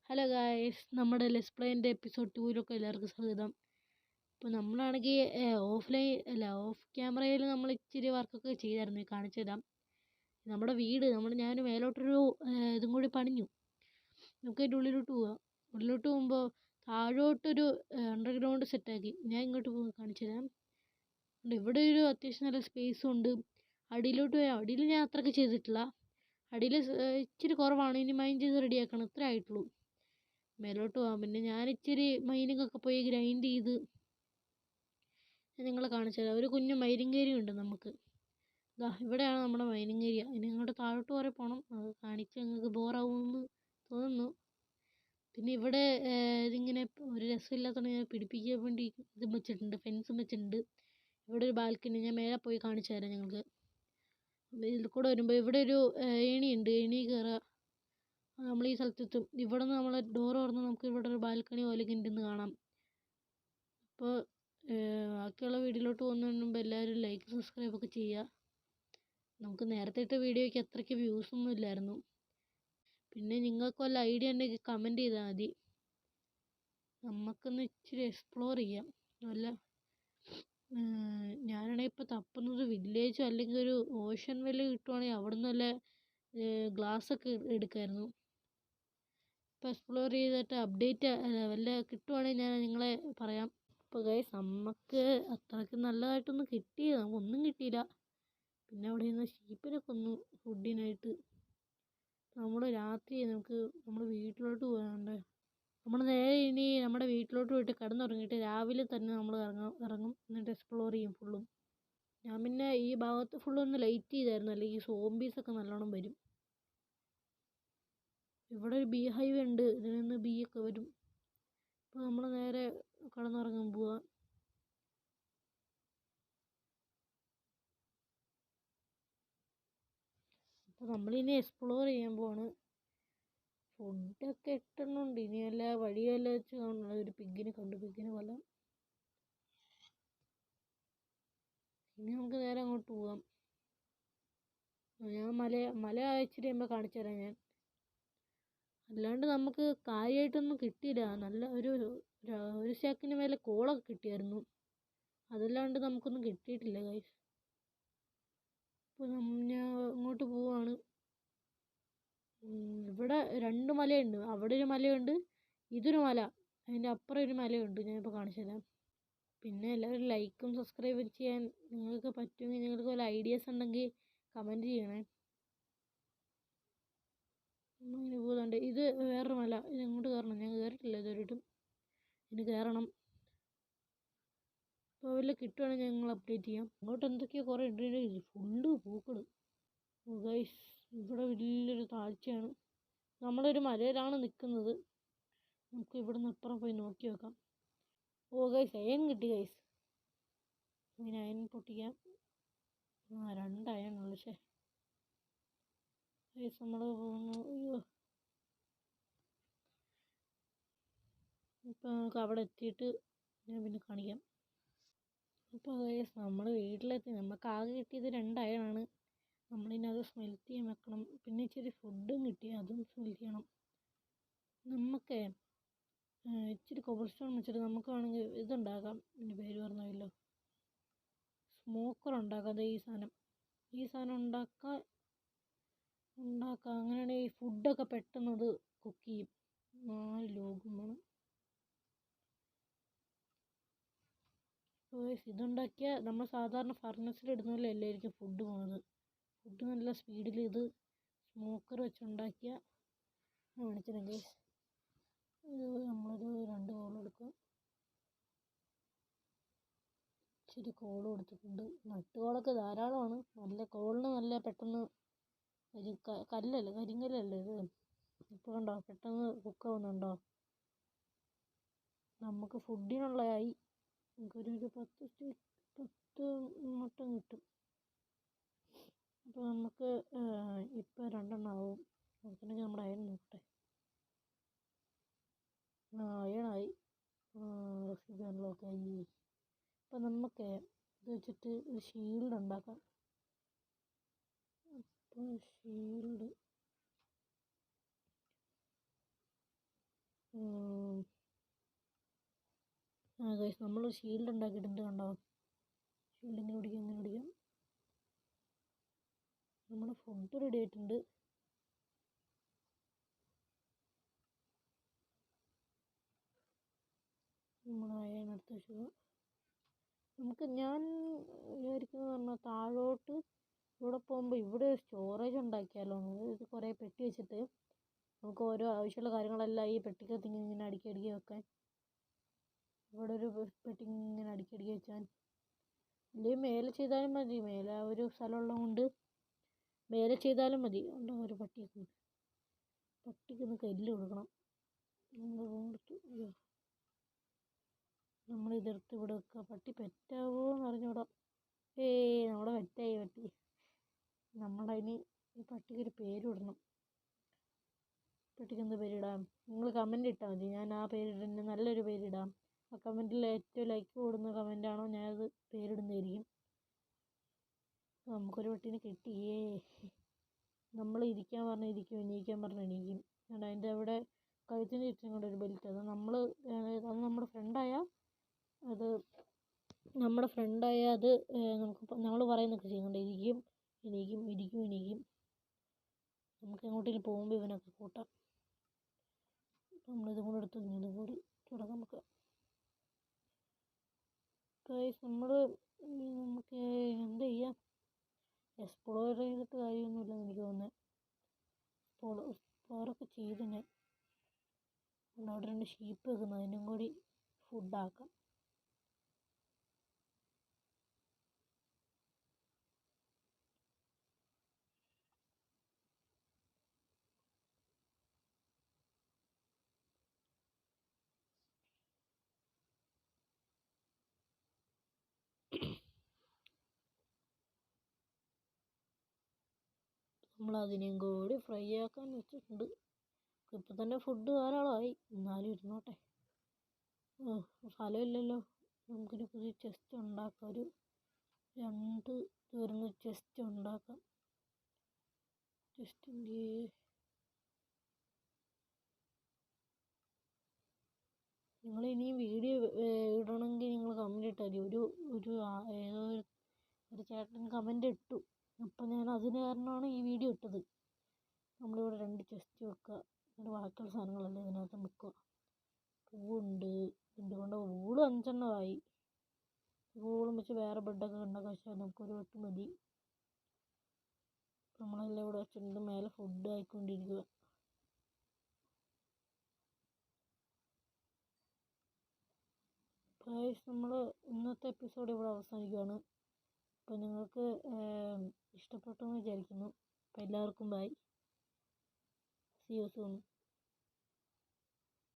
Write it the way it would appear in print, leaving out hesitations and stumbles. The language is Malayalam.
ഹലോ ഗായ്സ്, നമ്മുടെ ലെറ്റ്സ് പ്ലേൻ്റെ എപ്പിസോഡ് 2 എല്ലാവർക്കും സ്വാഗതം. ഇപ്പോൾ നമ്മളാണെങ്കിൽ ഓഫ് ക്യാമറയിൽ നമ്മൾ ഇച്ചിരി വർക്കൊക്കെ ചെയ്തായിരുന്നു. കാണിച്ചു തരാം. നമ്മുടെ വീട് ഞാൻ മേലോട്ടൊരു ഇതും കൂടി പണിഞ്ഞു. നമുക്ക് അതിൻ്റെ ഉള്ളിലോട്ട് പോവാം. ഉള്ളിലോട്ട് പോകുമ്പോൾ താഴോട്ടൊരു അണ്ടർഗ്രൗണ്ട് സെറ്റാക്കി. ഞാൻ ഇങ്ങോട്ട് കാണിച്ചു തരാം. ഇവിടെ ഒരു അത്യാവശ്യം നല്ല സ്പേസും ഉണ്ട്. അടിയിലോട്ട് പോയാൽ അടിയിൽ ഞാൻ അത്രയ്ക്ക് ചെയ്തിട്ടില്ല. അടിയിൽ ഇച്ചിരി കുറവാണ്. ഇനി മൈൻ ചെയ്ത് റെഡിയാക്കണം. ഇത്രേ ആയിട്ടുള്ളൂ. മേലോട്ട് പോകാം. പിന്നെ ഞാൻ ഇച്ചിരി മൈനിങ്ങൊക്കെ പോയി ഗ്രൈൻഡ് ചെയ്ത് നിങ്ങളെ കാണിച്ചു തരാം. ഒരു കുഞ്ഞു മൈനിങ് ഏരിയ ഉണ്ട് നമുക്ക്. ഇവിടെയാണ് നമ്മുടെ മൈനിങ് ഏരിയ. ഇനി ഇങ്ങോട്ട് താഴോട്ട് കുറേ പോകണം. അത് കാണിച്ച് നിങ്ങൾക്ക് ബോറാവുമെന്ന് തോന്നുന്നു. പിന്നെ ഇവിടെ ഇതിങ്ങനെ ഒരു രസമില്ലാത്തതുകൊണ്ട് ഞാൻ പിടിപ്പിക്കാൻ വേണ്ടി ഇത് വെച്ചിട്ടുണ്ട്, ഫെൻസും വെച്ചിട്ടുണ്ട്. ഇവിടെ ഒരു ബാൽക്കണി ഞാൻ മേലെ പോയി കാണിച്ചു തരാം. ഞങ്ങൾക്ക് ഇതിൽ കൂടെ വരുമ്പോൾ ഇവിടെ ഒരു ഏണിയുണ്ട്. ഏണി കയറുക. നമ്മൾ ഈ സ്ഥലത്തെത്തും. ഇവിടെ നിന്ന് നമ്മൾ ഡോർ തുറന്ന് നമുക്ക് ഇവിടെ ഒരു ബാൽക്കണി പോലെ ഉണ്ടെന്ന് കാണാം. അപ്പോൾ ബാക്കിയുള്ള വീഡിയോയിലോട്ട് പോകുന്നതിന് മുമ്പ് എല്ലാവരും ലൈക്ക് സബ്സ്ക്രൈബ് ഒക്കെ ചെയ്യുക. നമുക്ക് നേരത്തെ ഇട്ട വീഡിയോയ്ക്ക് അത്രയ്ക്ക് വ്യൂസൊന്നും ഇല്ലായിരുന്നു. പിന്നെ നിങ്ങൾക്ക് വല്ല ഐഡിയ ഉണ്ടെങ്കിൽ കമൻറ്റ് ചെയ്താൽ മതി. നമുക്കൊന്ന് ഇച്ചിരി എക്സ്പ്ലോർ ചെയ്യാം. വല്ല ഞാനാണെങ്കിൽ ഇപ്പോൾ തപ്പുന്നത് വില്ലേജോ അല്ലെങ്കിൽ ഒരു ഓഷൻ വെല്ല് കിട്ടുവാണെങ്കിൽ അവിടെ നിന്ന് വല്ല ഗ്ലാസ്സൊക്കെ എടുക്കായിരുന്നു. ഇപ്പോൾ എക്സ്പ്ലോർ ചെയ്തിട്ട് അപ്ഡേറ്റ് വല്ല കിട്ടുവാണെങ്കിൽ ഞാൻ നിങ്ങളെ പറയാം. അപ്പോൾ ഗൈസ്, നമുക്ക് അത്രയ്ക്ക് നല്ലതായിട്ടൊന്നും കിട്ടിയില്ല. നമുക്കൊന്നും കിട്ടിയില്ല. പിന്നെ അവിടെ നിന്ന് ഷീപ്പിനെ കൊന്നു ഫുഡിനായിട്ട്. നമ്മൾ രാത്രി നമ്മൾ വീട്ടിലോട്ട് പോകാനുണ്ട്. നമ്മൾ നേരെ ഇനി നമ്മുടെ വീട്ടിലോട്ട് പോയിട്ട് കിടന്നുറങ്ങിയിട്ട് രാവിലെ തന്നെ നമ്മൾ ഇറങ്ങും. എന്നിട്ട് എക്സ്പ്ലോർ ചെയ്യും ഫുള്ളും. ഞാൻ പിന്നെ ഈ ഭാഗത്ത് ഫുള്ളൊന്ന് ലൈറ്റ് ചെയ്തായിരുന്നു, അല്ലെങ്കിൽ ഈ സോംബീസൊക്കെ നല്ലോണം വരും. ഇവിടെ ഒരു ബീ ഹൈവ് ഉണ്ട്. ഇതിൽ നിന്ന് ബീ ഒക്കെ വരും. അപ്പോൾ നമ്മൾ നേരെ കിടന്നുറങ്ങാൻ പോവാ. അപ്പോൾ നമ്മളിനി എക്സ്പ്ലോർ ചെയ്യാൻ പോവാണ്. ഫുഡൊക്കെ ഇട്ടുന്നുണ്ട്. ഇനി വല്ല വഴിയല്ല വെച്ച് കാണുന്നത്. ഒരു പിഗിനെ കണ്ടു, പിഗിനെ കൊല്ലാം. ഇനി നമുക്ക് നേരെ അങ്ങോട്ട് പോവാം. ഞാൻ മല ഇച്ചിരി കഴിയുമ്പോൾ കാണിച്ചു തരാം ഞാൻ. അല്ലാണ്ട് നമുക്ക് കാര്യമായിട്ടൊന്നും കിട്ടിയില്ല. നല്ല ഒരു ശാക്കിന് മേലെ കോളൊക്കെ കിട്ടിയായിരുന്നു. അതല്ലാണ്ട് നമുക്കൊന്നും കിട്ടിയിട്ടില്ല ഗൈസ്. ഇപ്പോൾ ഞാൻ അങ്ങോട്ട് പോവാണ്. ഇവിടെ 2 മലയുണ്ട്. അവിടെ ഒരു മലയുണ്ട്, ഇതൊരു മല, അതിൻ്റെ അപ്പുറം ഒരു മലയുണ്ട്. ഞാനിപ്പോൾ കാണിച്ചു തരാം. പിന്നെ എല്ലാവരും ലൈക്കും സബ്സ്ക്രൈബും ചെയ്യാൻ നിങ്ങൾക്ക് പറ്റുമെങ്കിൽ, നിങ്ങൾക്ക് വല്ല ഐഡിയാസ് ഉണ്ടെങ്കിൽ കമൻറ്റ് ചെയ്യണേ. ഇങ്ങനെ പോകുന്നുണ്ട്. ഇത് വേറൊരു മല. ഇത് ഇങ്ങോട്ട് കയറണം. ഞാൻ കയറിയിട്ടില്ല ഇതുവരെയായിട്ടും. ഇനി കയറണം. അപ്പോൾ വല്ല കിട്ടുവാണെങ്കിൽ ഞങ്ങൾ അപ്ഡേറ്റ് ചെയ്യാം. അങ്ങോട്ട് എന്തൊക്കെയോ കുറേ ഉണ്ട്. ഫുള്ള് പൂക്കൾ. ഗൈസ്, ഇവിടെ വലിയൊരു താഴ്ചയാണ്. നമ്മളൊരു മലയിലാണ് നിൽക്കുന്നത്. നമുക്ക് ഇവിടെ നിന്ന് അപ്പുറം പോയി നോക്കി നോക്കാം. ഗൈസ്, അയൺ കിട്ടി ഗൈസ്. ഇങ്ങനെ അയൺ പൊട്ടിക്കാം. 2 അയണുള്ളൂ. ഗൈസ്, നമ്മൾ പോകുന്നു. അയ്യോ, ഇപ്പം നമുക്ക് അവിടെ എത്തിയിട്ട് ഞാൻ പിന്നെ കാണിക്കാം. അപ്പോൾ ഗൈസ്, നമ്മൾ വീട്ടിലെത്തി. നമുക്ക് ആകെ കിട്ടിയത് 2 അയണാണ്. നമ്മളിനി അത് സ്മെൽറ്റ് ചെയ്യാൻ വെക്കണം. പിന്നെ ഇച്ചിരി ഫുഡും കിട്ടി, അതും സ്മെൽറ്റ് ചെയ്യണം. നമുക്ക് ഇച്ചിരി കോബിൾ സ്റ്റോൺ വെച്ചിട്ട് നമുക്ക് വേണമെങ്കിൽ ഇതുണ്ടാക്കാം. എൻ്റെ പേര് പറഞ്ഞല്ലോ, സ്മോക്കർ ഉണ്ടാക്കാം. ഈ സാധനം ഉണ്ടാക്കാം. അങ്ങനെയാണെങ്കിൽ ഈ ഫുഡൊക്കെ പെട്ടെന്ന് അത് കുക്ക് ചെയ്യും. 4 ലോഗും വേണം. ഇതുണ്ടാക്കിയാൽ നമ്മൾ സാധാരണ ഫർണസിൽ ഇടുന്ന പോലെ അല്ലായിരിക്കും ഫുഡ് പോകുന്നത്. ഫുഡ് നല്ല സ്പീഡിൽ ഇത് സ്മോക്കർ വെച്ചുണ്ടാക്കിയാൽ കാണിച്ചിട്ടുണ്ട്. നമ്മളൊരു 2 കോൾ എടുക്കും. ഇച്ചിരി കോൾ കൊടുത്തിട്ടുണ്ട്. നട്ടുകോളൊക്കെ ധാരാളമാണ്. നല്ല കോളിന് നല്ല പെട്ടെന്ന് കരിങ്കല്ലല്ലേ ഇത്. ഇപ്പോൾ കണ്ടോ, പെട്ടെന്ന് കുക്കാവുന്നുണ്ടോ. നമുക്ക് ഫുഡിനുള്ളതായി. നമുക്കൊരു 10 മട്ടം കിട്ടും. അപ്പോൾ നമുക്ക് ഇപ്പോൾ 2 ആവും. നമുക്കുണ്ടെങ്കിൽ നമ്മുടെ അയൺ നോക്കട്ടെ. അയണായി. റെസിപ്പി അൺലോക്ക് ആയി. അപ്പോൾ നമുക്ക് ഇത് വെച്ചിട്ട് ഒരു ഷീൽഡ് ഉണ്ടാക്കാം. അപ്പോൾ ഷീൽഡ് ഗൈസ് നമ്മൾ ഷീൽഡ് ഉണ്ടാക്കിയിട്ടുണ്ട്, കണ്ടോ? ഷീൽഡ് ഇങ്ങനെ പിടിക്കാം. നമ്മുടെ ഫുഡ് റെഡി ആയിട്ടുണ്ട്. നമ്മൾ അയണെടുത്ത് വെച്ചു. ഞാൻ വിചാരിക്കുന്നത് പറഞ്ഞാൽ താഴോട്ട് ഇവിടെ പോകുമ്പോൾ ഇവിടെ സ്റ്റോറേജ് ഉണ്ടാക്കിയാലോ. ഇത് കുറേ പെട്ടി വെച്ചിട്ട് നമുക്ക് ഓരോ ആവശ്യമുള്ള കാര്യങ്ങളെല്ലാം ഈ പെട്ടിക്കകത്ത് ഇങ്ങനെ അടുക്കി വെക്കാൻ. ഇവിടെ ഒരു പെട്ടി ഇങ്ങനെ അടുക്കി വെച്ചാൽ, അല്ലെങ്കിൽ മേലെ ചെയ്താലും മതി. മേലെ ആ ഒരു സ്ഥലമുള്ളത് കൊണ്ട് മേലെ ചെയ്താലും മതി. ഉണ്ടോ ഒരു പട്ടിക്കൊന്ന് കല്ല് കൊടുക്കണം. നമ്മളിതെടുത്ത് ഇവിടെ വെക്കുക. പട്ടി പെറ്റാവോ എന്ന് അറിഞ്ഞൂടാ. നമ്മുടെ പെറ്റായി പട്ടി. നമ്മളതിന് ഈ പട്ടിക്കൊരു പേര് ഇടണം. പട്ടിക്ക് എന്ത് പേരിടാം? നിങ്ങൾ കമൻറ്റ് ഇട്ടാൽ മതി, ഞാൻ ആ പേരിടുന്ന നല്ലൊരു പേരിടാം. ആ കമൻറ്റിൽ ഏറ്റവും ലൈക്ക് കൂടുന്ന കമൻറ്റാണോ ഞാനത് പേരിടുന്നതായിരിക്കും. നമുക്കൊരു പട്ടീനെ കിട്ടിയേ. നമ്മൾ ഇരിക്കാൻ പറഞ്ഞാൽ ഇരിക്കും, എണീക്കാൻ പറഞ്ഞാൽ എണീക്കും. അതിൻ്റെ അവിടെ കഴുത്തിന് ചുറ്റും കൊണ്ട് ഒരു ബെൽറ്റ്. അത് നമ്മുടെ ഫ്രണ്ടായാൽ അത് നമുക്ക് ഞങ്ങൾ പറയുന്നൊക്കെ ചെയ്യുന്നുണ്ട്. എണീക്കും. നമുക്ക് എങ്ങോട്ടേലും പോകുമ്പോൾ ഇവനൊക്കെ കൂട്ടാം. നമ്മളിതും കൂടെ എടുത്ത് ഇതുകൂടി തുടങ്ങാം നമുക്ക്. നമുക്ക് എന്ത് ചെയ്യാം? എക്സ്പ്ലോർ ചെയ്തിട്ട് കാര്യമൊന്നുമില്ലെന്ന് എനിക്ക് തോന്നുന്നത്. എക്സ്പ്ലോറൊക്കെ ചെയ്ത് ഞാൻ അവിടെ 2 ഷീപ്പ് വെക്കുന്നു, അതിനും കൂടി ഫുഡാക്കാം. നമ്മളതിനെയും കൂടി ഫ്രൈ ആക്കാൻ വെച്ചിട്ടുണ്ട്. ഇപ്പം തന്നെ ഫുഡ് ധാരാളമായി, എന്നാലും ഇരുന്നോട്ടെ. സ്ഥലമില്ലല്ലോ. നമുക്കൊരു പുതിയ ചെസ്റ്റ് ഉണ്ടാക്കാം. ഒരു 2 വരുന്ന ചെസ്റ്റ് ഉണ്ടാക്കാം. ചെസ്റ്റിൻ്റെ നിങ്ങൾ ഇനിയും വീഡിയോ ഇടണമെങ്കിൽ നിങ്ങൾ കമൻറ്റ് ഇട്ടാൽ മതി. ഏതോ ഒരു ചേട്ടൻ കമൻറ്റ് ഇട്ടു. അപ്പം ഞാൻ അതിന് കാരണമാണ് ഈ വീഡിയോ ഇട്ടത്. നമ്മളിവിടെ 2 ചെസ്റ്റ് വെക്കുക. എന്നിട്ട് ബാക്കിയുള്ള സാധനങ്ങളെല്ലാം ഇതിനകത്ത് വെക്കുക. പൂവുണ്ട്, കൊണ്ട് വൂള് 5 എണ്ണമായി. വൂളും വെച്ച് വേറെ ബെഡൊക്കെ ഉണ്ടാക്കാൻ വെച്ചാൽ നമുക്കൊരു വെട്ട് മതി. നമ്മളെല്ലാം ഇവിടെ വെച്ചിട്ടുണ്ട്. മേലെ ഫുഡ് ആയിക്കൊണ്ടിരിക്കുക. നമ്മൾ ഇന്നത്തെ എപ്പിസോഡ് ഇവിടെ അവസാനിക്കുകയാണ്. അപ്പോൾ നിങ്ങൾക്ക് ഇഷ്ടപ്പെട്ടു എന്ന് വിചാരിക്കുന്നു. അപ്പോൾ എല്ലാവർക്കും ബൈ. See you soon.